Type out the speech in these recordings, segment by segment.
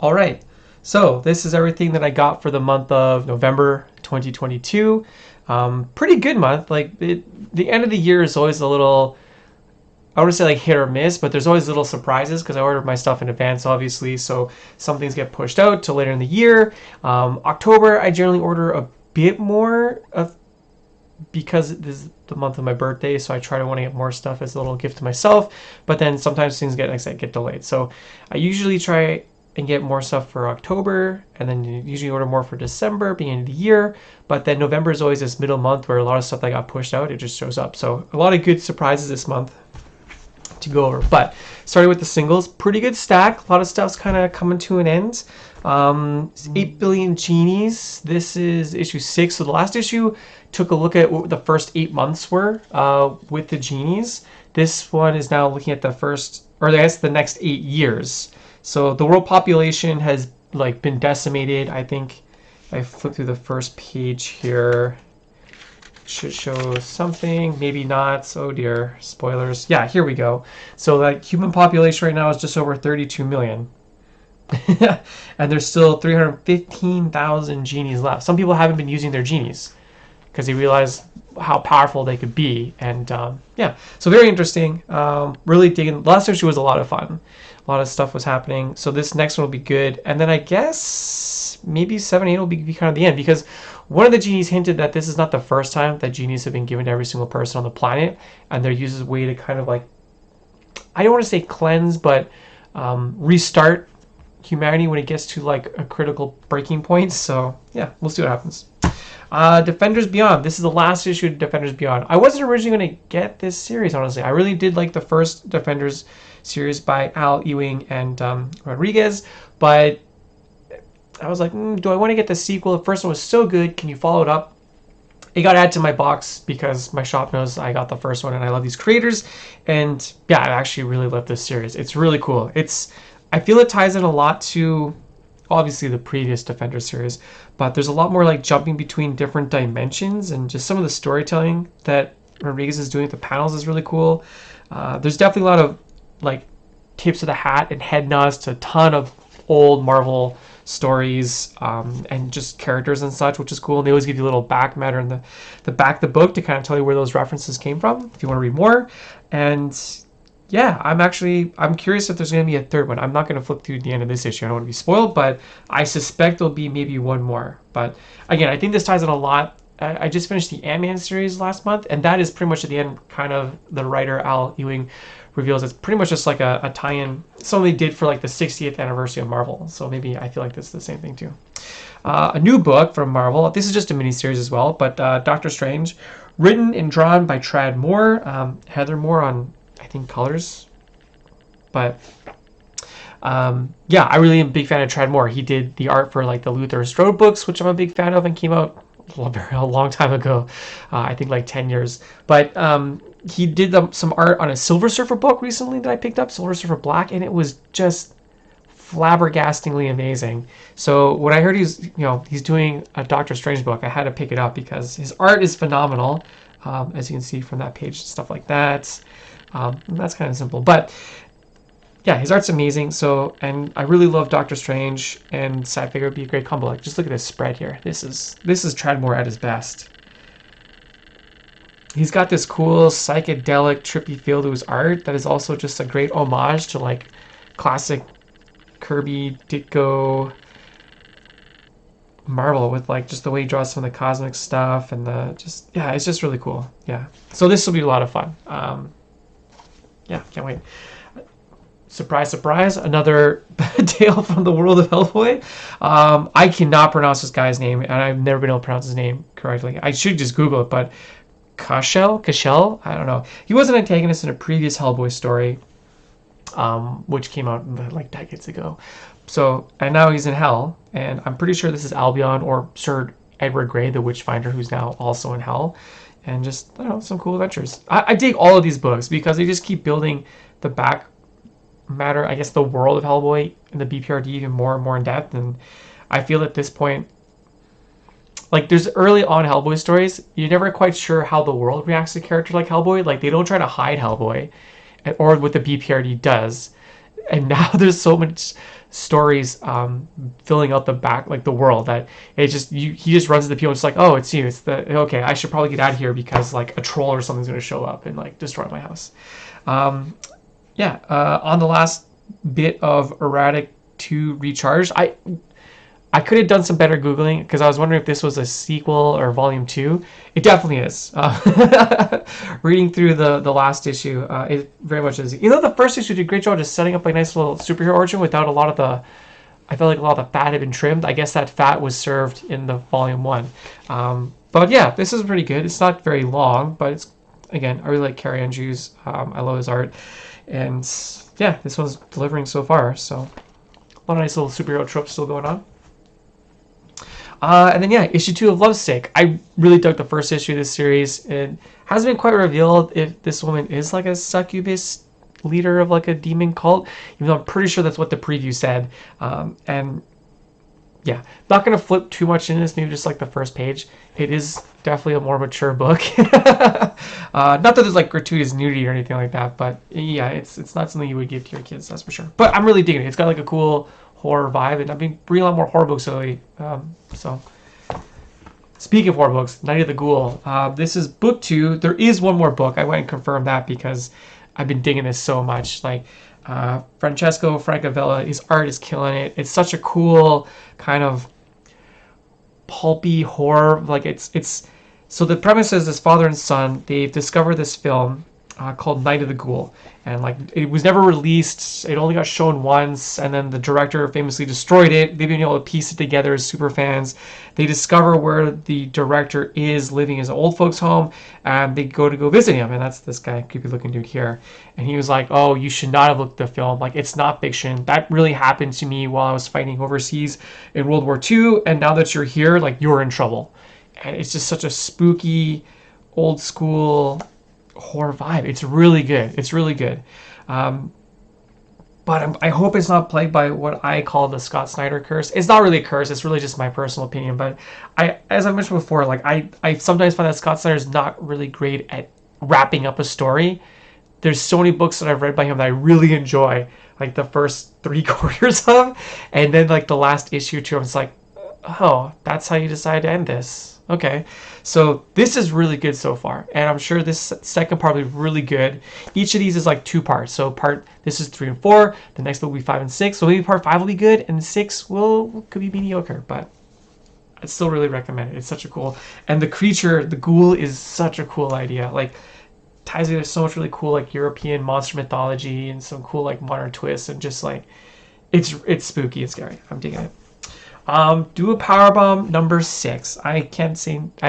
All right. So this is everything that I got for the month of November 2022. Pretty good month. The end of the year is always a little, I want to say like hit or miss, but there's always little surprises because I ordered my stuff in advance, obviously. So some things get pushed out to later in the year. October, I generally order a bit more of because this is the month of my birthday, so I try to want to get more stuff as a little gift to myself. But then sometimes things get, like I said, get delayed. So I usually try and get more stuff for October, and then usually order more for December, beginning of the year. But then November is always this middle month where a lot of stuff that got pushed out, it just shows up. So a lot of good surprises this month to go over. But starting with the singles, pretty good stack. A lot of stuff's kind of coming to an end. 8 billion genies. This is issue 6. So the last issue took a look at what the first 8 months were with the genies. This one is now looking at the first, or I guess the next 8 years. So the world population has like been decimated. I think I flip through the first page here. Should show something, maybe not. Oh dear, spoilers. Yeah, here we go. So the human population right now is just over 32 million. And there's still 315,000 genies left. Some people haven't been using their genies because they realize how powerful they could be. And yeah, so very interesting. Really digging. Last issue was a lot of fun. A lot of stuff was happening. So this next one will be good. And then I guess maybe 7, 8 will be kind of the end, because one of the genies hinted that this is not the first time that genies have been given to every single person on the planet, and they're used as a way to kind of like, I don't want to say cleanse, but restart humanity when it gets to like a critical breaking point. So yeah, we'll see what happens. Defenders Beyond. This is the last issue of Defenders Beyond. I wasn't originally going to get this series, honestly. I really did like the first Defenders series by Al Ewing and Rodriguez, but I was like, do I want to get the sequel? The first one was so good. Can you follow it up? It got added to my box because my shop knows I got the first one and I love these creators. And yeah, I actually really love this series. It's really cool. I feel it ties in a lot to obviously the previous Defender series, but there's a lot more like jumping between different dimensions, and just some of the storytelling that Rodriguez is doing with the panels is really cool. There's definitely a lot of like tips of the hat and head nods to a ton of old Marvel stories and just characters and such, which is cool. And they always give you a little back matter in the back of the book to kind of tell you where those references came from if you want to read more. And yeah, I'm curious if there's going to be a third one. I'm not going to flip through the end of this issue. I don't want to be spoiled, but I suspect there'll be maybe one more. But again, I think this ties in a lot. I just finished the Ant-Man series last month, and that is pretty much at the end, kind of the writer Al Ewing reveals it's pretty much just like a tie-in, something they did for like the 60th anniversary of Marvel. So maybe I feel like this is the same thing too. A new book from Marvel. This is just a mini-series as well, but Doctor Strange, written and drawn by Tradd Moore, Heather Moore on, I think, colors. But yeah, I really am a big fan of Tradd Moore. He did the art for like the Luther Strode books, which I'm a big fan of, and came out a long time ago. I think like 10 years. But he did some art on a Silver Surfer book recently that I picked up, Silver Surfer Black, and it was just flabbergastingly amazing. So when I heard he's doing a Doctor Strange book, I had to pick it up because his art is phenomenal, as you can see from that page, stuff like that. That's kind of simple, but yeah, his art's amazing. So, and I really love Doctor Strange, and so I figured it'd be a great combo. Like, just look at this spread here. This is Tradd Moore at his best. He's got this cool psychedelic, trippy feel to his art that is also just a great homage to like classic Kirby, Ditko, Marvel, with like just the way he draws some of the cosmic stuff and it's just really cool. Yeah, so this will be a lot of fun. Yeah, can't wait. Surprise, surprise, another tale from the world of Hellboy. I cannot pronounce this guy's name, and I've never been able to pronounce his name correctly. I should just Google it, but Cashel? I don't know. He was an antagonist in a previous Hellboy story, which came out like decades ago. So, and now he's in Hell, and I'm pretty sure this is Albion or Sir Edward Grey, the Witchfinder, who's now also in Hell. And just, I don't know, some cool adventures. I dig all of these books because they just keep building the back matter, I guess, the world of Hellboy and the BPRD even more and more in depth. And I feel at this point, like, there's early on Hellboy stories, you're never quite sure how the world reacts to a character like Hellboy. Like, they don't try to hide Hellboy, or what the BPRD does. And now there's so stories filling out the back, like the world, that it just he just runs into people and just like, oh, it's you, it's the okay, I should probably get out of here because like a troll or something's going to show up and like destroy my house. On the last bit of Erratic 2 Recharged, I could have done some better Googling because I was wondering if this was a sequel or volume 2. It definitely is. Reading through the last issue, it very much is. You know, the first issue did a great job just setting up a nice little superhero origin without a lot of the... I felt like a lot of the fat had been trimmed. I guess that fat was served in the volume 1. But yeah, this is pretty good. It's not very long, but it's, again, I really like Carrie Andrews. I love his art. And yeah, this one's delivering so far. So a lot of nice little superhero tropes still going on. And then yeah, issue 2 of Lovesick. I really dug the first issue of this series. It hasn't been quite revealed if this woman is like a succubus leader of like a demon cult, even though I'm pretty sure that's what the preview said. And yeah, not going to flip too much in this, maybe just like the first page. It is definitely a more mature book. Not that there's like gratuitous nudity or anything like that, but yeah, it's not something you would give to your kids, that's for sure. But I'm really digging it. It's got like a cool horror vibe, and I've been reading a lot more horror books lately. So speaking of horror books, Night of the Ghoul. This is book 2. There is one more book. I went and confirmed that because I've been digging this so much. Like Francesco Francavilla, his art is killing it. It's such a cool kind of pulpy horror. Like it's so the premise is this father and son, they've discovered this film called Night of the Ghoul, and like it was never released. It only got shown once, and then the director famously destroyed it. They've been able to piece it together as super fans. They discover where the director is living his old folks' home, and they go visit him, and that's this guy, creepy looking dude here. And he was like, "Oh, you should not have looked at the film. Like, it's not fiction. That really happened to me while I was fighting overseas in World War II, and now that you're here, like, you're in trouble." And it's just such a spooky, old school horror vibe. It's really good. It's really good. But I hope it's not plagued by what I call the Scott Snyder curse. It's not really a curse. It's really just my personal opinion. But as I mentioned before, like I sometimes find that Scott Snyder's not really great at wrapping up a story. There's so many books that I've read by him that I really enjoy, like the first 3/4 of, and then like the last issue to him, it's like, oh, that's how you decide to end this. Okay, so this is really good so far, and I'm sure this second part will be really good. Each of these is like 2 parts. So this is 3 and 4. The next will be 5 and 6. So maybe part 5 will be good, and 6 could be mediocre. But I still really recommend it. It's such a cool, and the creature, the ghoul, is such a cool idea. Like ties together so much really cool like European monster mythology and some cool like modern twists, and just like it's spooky and scary. I'm digging it. Do a Powerbomb number 6. I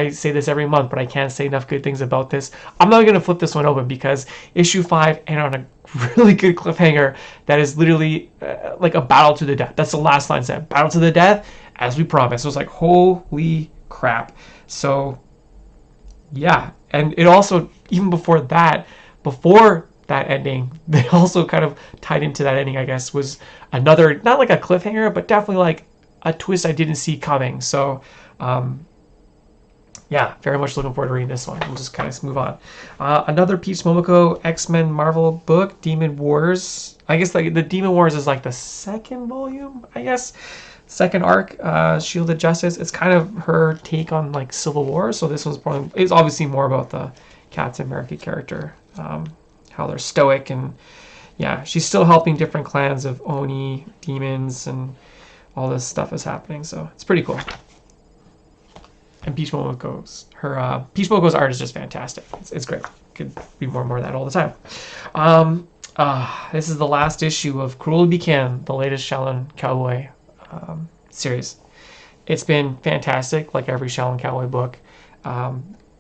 say this every month, but I can't say enough good things about this. I'm not going to flip this one open because issue 5 ended on a really good cliffhanger that is literally like a battle to the death. That's the last line said. Battle to the death, as we promised. It was like, holy crap. So, yeah. And it also, even before that ending, they also kind of tied into that ending, I guess, was another, not like a cliffhanger, but definitely like a twist I didn't see coming. So yeah, very much looking forward to reading this one. We'll just kind of move on. Another Peach Momoko X-Men Marvel book, Demon Wars. I guess like the Demon Wars is like the 2nd volume, I guess. 2nd arc, Shield of Justice. It's kind of her take on like Civil War. So this one's probably, it's obviously more about the Captain America character, how they're stoic, and yeah, she's still helping different clans of Oni demons, and all this stuff is happening, so it's pretty cool. And Peach Momoko's art is just fantastic. It's great. Could be more and more of that all the time. This is the last issue of Cruel Be Can, the latest Shaolin Cowboy series. It's been fantastic, like every Shaolin Cowboy book.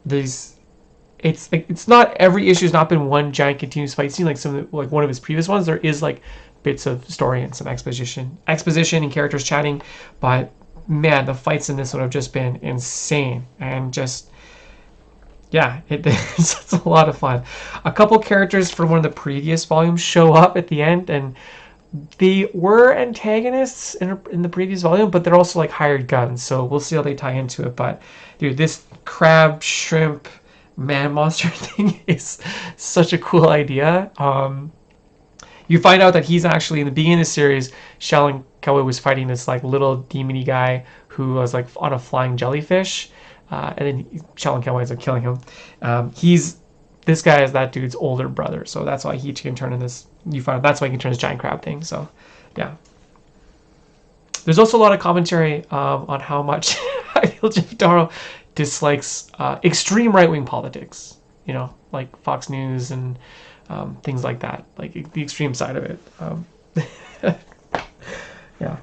It's not every issue's not been one giant continuous fight scene like like one of his previous ones. There is like bits of story and some exposition and characters chatting, but man, the fights in this one have just been insane, and just yeah, it's a lot of fun. A couple characters from one of the previous volumes show up at the end, and they were antagonists in the previous volume, but they're also like hired guns, so we'll see how they tie into it. But dude, this crab shrimp man monster thing is such a cool idea. You find out that he's actually in the beginning of the series, Shaolin Cowboy was fighting this like little demony guy who was like on a flying jellyfish, and then Shaolin Cowboy ends up killing him. He's this guy is that dude's older brother, so that's why he can turn in this. You find out that's why he can turn his giant crab thing. So, yeah. There's also a lot of commentary on how much I feel Jeff Darrow dislikes extreme right-wing politics. You know, like Fox News and things like that, like the extreme side of it. Yeah.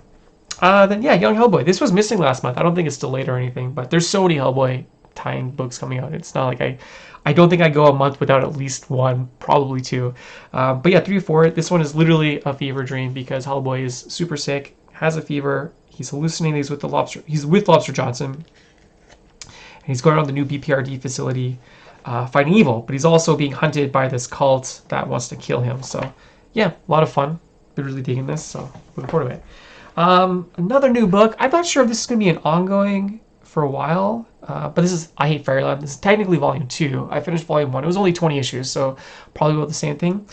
Then yeah, Young Hellboy. This was missing last month. I don't think it's delayed or anything, but there's so many Hellboy tie-in books coming out. It's not like I don't think I go a month without at least one, probably two. But yeah, 3 or 4. This one is literally a fever dream because Hellboy is super sick, has a fever. He's hallucinating. He's with the Lobster. He's with Lobster Johnson. And he's going around the new BPRD facility, fighting evil. But he's also being hunted by this cult that wants to kill him. So yeah, a lot of fun. Been really digging this. So looking forward to it. Another new book. I'm not sure if this is going to be an ongoing for a while, but this is I Hate Fairyland. This is technically volume 2. I finished volume 1. It was only 20 issues, so probably about the same thing.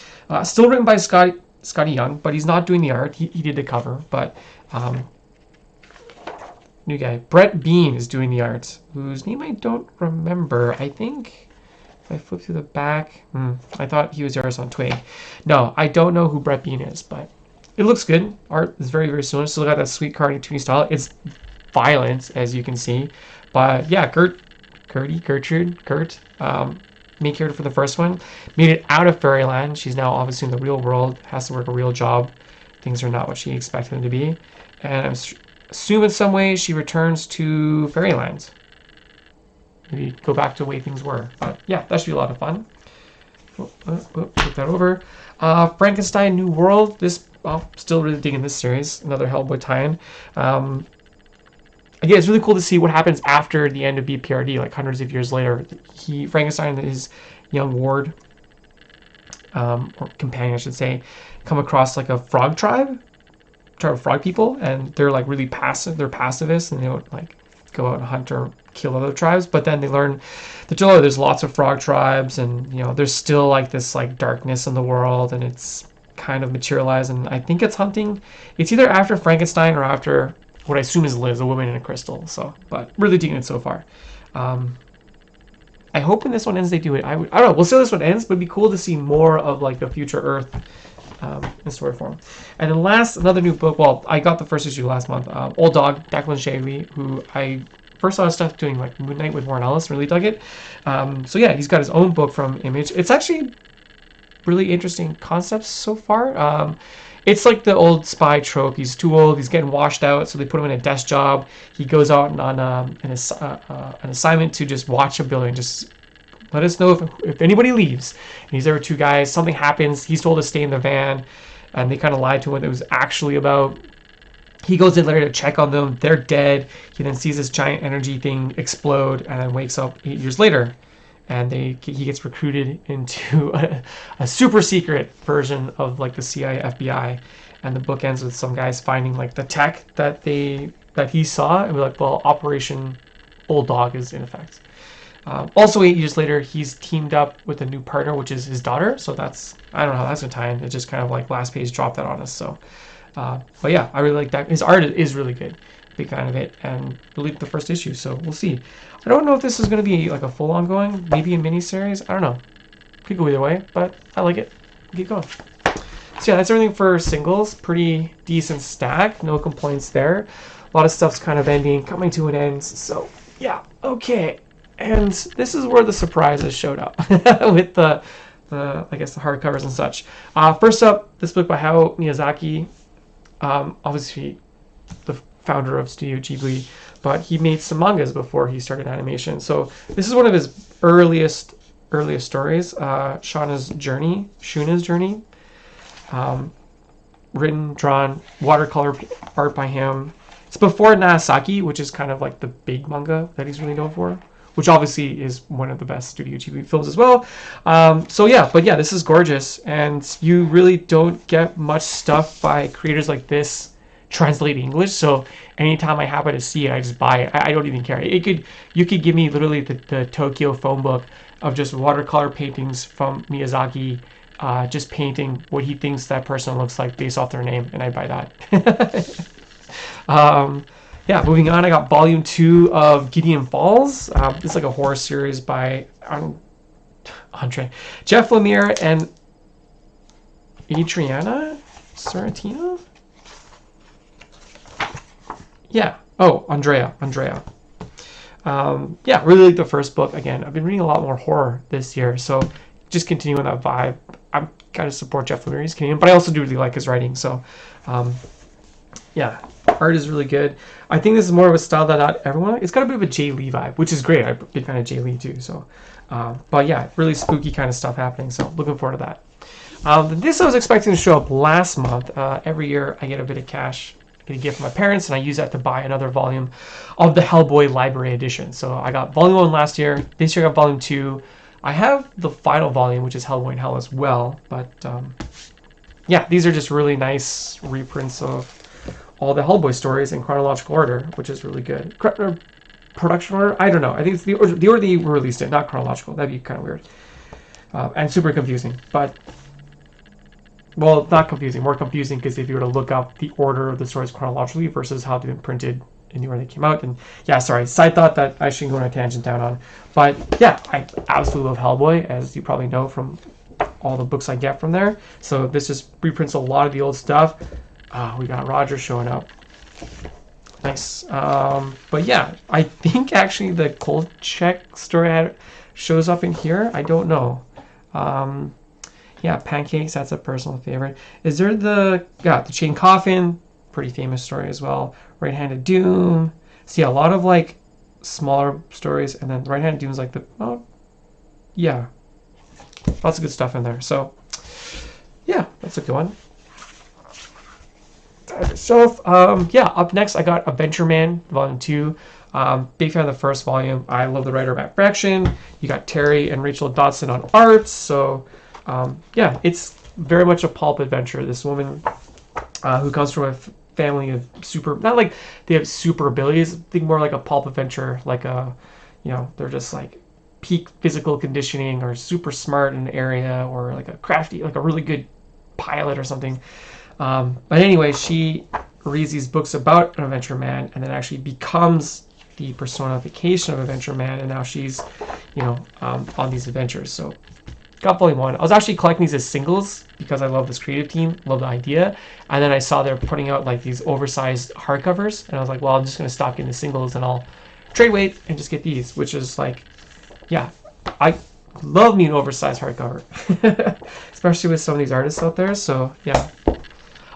Still written by Scotty Young, but he's not doing the art. He did the cover, but new guy. Brett Bean is doing the art, whose name I don't remember. I think if I flip through the back, I thought he was the artist on Twig. No, I don't know who Brett Bean is, but it looks good. Art is very, very similar. Still got that sweet cartoony style. It's violent, as you can see. But yeah, Kurt, main character for the first one, made it out of Fairyland. She's now obviously in the real world, has to work a real job. Things are not what she expected them to be. And I assume in some way she returns to Fairyland. Maybe go back to the way things were. But yeah, that should be a lot of fun. Put that over. Frankenstein New World. This, still really digging this series. Another Hellboy tie-in. Again, it's really cool to see what happens after the end of BPRD, like hundreds of years later. Frankenstein and his young ward, or companion, I should say, come across like a frog tribe of frog people, and they're like really passive. They're pacifists, and they don't like go out and hunt or kill other tribes. But then they learn that there's lots of frog tribes, and there's still like this like darkness in the world, and it's kind of materialized. And I think it's hunting. It's either after Frankenstein or after what I assume is Liz, a woman in a crystal. So, but really digging it so far. I hope when this one ends, they do it. I don't know. We'll see how this one ends, but it'd be cool to see more of like the future Earth in story form. And then last, another new book. Well, I got the first issue last month. Old Dog, Declan Shalvey, who I first saw his stuff doing like Moon Knight with Warren Ellis, really dug it. So yeah, he's got his own book from Image. It's actually really interesting concepts so far. It's like the old spy trope. He's too old. He's getting washed out, so they put him in a desk job. He goes out on an assignment to just watch a building. Just let us know if anybody leaves. And he's there with 2 guys. Something happens. He's told to stay in the van, and they kind of lied to him what it was actually about. He goes in later to check on them. They're dead. He then sees this giant energy thing explode, and then wakes up 8 years later. And he gets recruited into a super secret version of like the CIA, FBI, and the book ends with some guys finding like the tech that he saw, and we're like, well, Operation Old Dog is in effect. Also, 8 years later, he's teamed up with a new partner, which is his daughter. So that's, I don't know how that's gonna tie in. It just kind of like last page dropped that on us. So, but yeah, I really like that. His art is really good. Big fan of it, and really the first issue. So we'll see. I don't know if this is going to be like a full ongoing, maybe a mini series. I don't know. Could go either way, but I like it. Keep going. So yeah, that's everything for singles. Pretty decent stack. No complaints there. A lot of stuff's kind of coming to an end. So yeah, okay. And this is where the surprises showed up with the I guess the hardcovers and such. First up, this book by Hayao Miyazaki. Obviously, the founder of Studio Ghibli, but he made some mangas before he started animation. So this is one of his earliest stories, Shuna's Journey. Written, drawn, watercolor art by him. It's before Nagasaki, which is kind of like the big manga that he's really known for, which obviously is one of the best Studio Ghibli films as well. So yeah, but yeah, this is gorgeous, and you really don't get much stuff by creators like this translate English. So anytime I happen to see it, I just buy it. I don't even care. You could give me literally the Tokyo phone book of just watercolor paintings from Miyazaki just painting what he thinks that person looks like based off their name, and I buy that. Yeah, moving on, I got volume 2 of Gideon Falls. It's like a horror series by Andre, Jeff Lemire, and Adriana Sorrentino. Yeah. Oh, Andrea. Yeah, really like the first book. Again, I've been reading a lot more horror this year, so just continuing that vibe. I'm gotta support Jeff Lemire. He's Canadian, but I also do really like his writing. So, yeah, art is really good. I think this is more of a style that not everyone. It's got a bit of a Jay Lee vibe, which is great. I'm a big fan of Jay Lee too. So, but yeah, really spooky kind of stuff happening. So, looking forward to that. This I was expecting to show up last month. Every year I get a bit of cash, get a gift from my parents, and I use that to buy another volume of the Hellboy Library Edition. So I got volume 1 last year. This year I got volume 2. I have the final volume, which is Hellboy in Hell as well. But yeah, these are just really nice reprints of all the Hellboy stories in chronological order, which is really good. Production order? I don't know. I think it's the order they released it, not chronological. That'd be kind of weird. And super confusing. But, well, not confusing. More confusing because if you were to look up the order of the stories chronologically versus how they've been printed in the order they came out. And yeah, sorry, side thought that I shouldn't go on a tangent down on. But yeah, I absolutely love Hellboy, as you probably know from all the books I get from there. So this just reprints a lot of the old stuff. We got Roger showing up. Nice. But yeah, I think actually the Kolchak story shows up in here. I don't know. Yeah, Pancakes, that's a personal favorite. Is there the Chain Coffin? Pretty famous story as well. Right-Handed Doom. See, a lot of like smaller stories, and then Right-Handed Doom is like yeah, lots of good stuff in there. So yeah, that's a good one. So yeah, up next I got Adventure Man Volume 2. Big fan of the first volume. I love the writer Matt Fraction. You got Terry and Rachel Dodson on art. So yeah, it's very much a pulp adventure. This woman who comes from a family of not like they have super abilities. Think more like a pulp adventure, like they're just like peak physical conditioning or super smart in an area, or like a crafty, like a really good pilot or something. But anyway, she reads these books about an Adventure Man and then actually becomes the personification of Adventure Man, and now she's on these adventures. So got volume 1. I was actually collecting these as singles because I love this creative team, love the idea, and then I saw they're putting out like these oversized hardcovers, and I was like, well, I'm just going to stop getting the singles and I'll trade weight and just get these, which is like, yeah, I love me an oversized hardcover, especially with some of these artists out there. So yeah.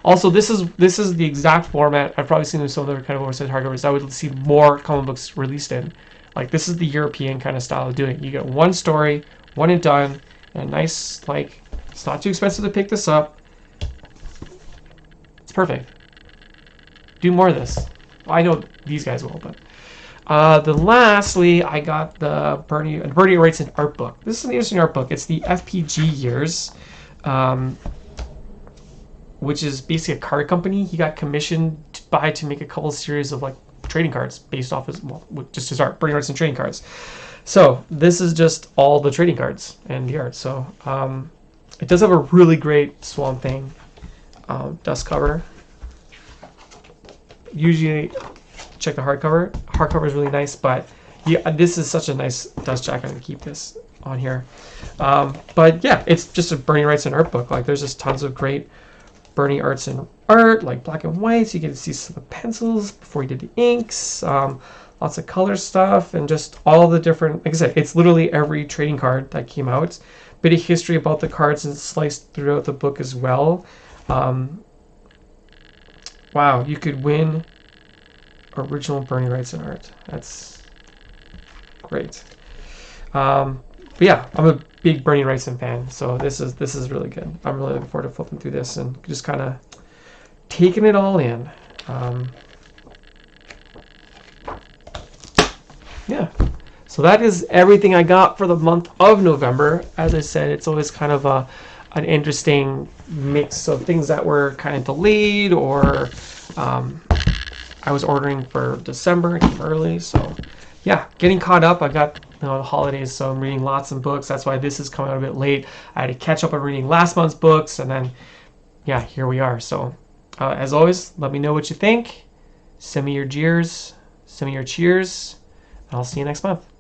Also, this is the exact format I've probably seen with some other kind of oversized hardcovers I would see more comic books released in. Like, this is the European kind of style of doing it. You get one story, one and done, and nice, like, it's not too expensive to pick this up. It's perfect. Do more of this. Well, I know these guys will, but then lastly, I got the Bernie writes an art book. This is an interesting art book. It's the FPG years. Which is basically a card company he got commissioned by to make a couple series of like trading cards based off just his art, Bernie Writes and trading cards. So this is just all the trading cards and the art. So it does have a really great Swamp Thing dust cover. Usually check the hardcover. Hardcover is really nice, but yeah, this is such a nice dust jacket. I'm gonna keep this on here. But yeah, it's just a Bernie Writes an art book. Like, there's just tons of great Bernie arts and art, like black and white, so you get to see some of the pencils before he did the inks, lots of color stuff, and just all the different, like I said, it's literally every trading card that came out. Bit of history about the cards and sliced throughout the book as well. Wow, you could win original Bernie Writes and art. That's great. But yeah, I'm a big Bernie Wrightson fan, so this is really good. I'm really looking forward to flipping through this and just kind of taking it all in. Yeah, so that is everything I got for the month of November. As I said, it's always kind of an interesting mix of things that were kind of delayed, or I was ordering for December, it came early, so yeah, getting caught up. I got the holidays, so I'm reading lots of books. That's why this is coming out a bit late. I had to catch up on reading last month's books, and then yeah, here we are. So as always, let me know what you think. Send me your jeers, send me your cheers, and I'll see you next month.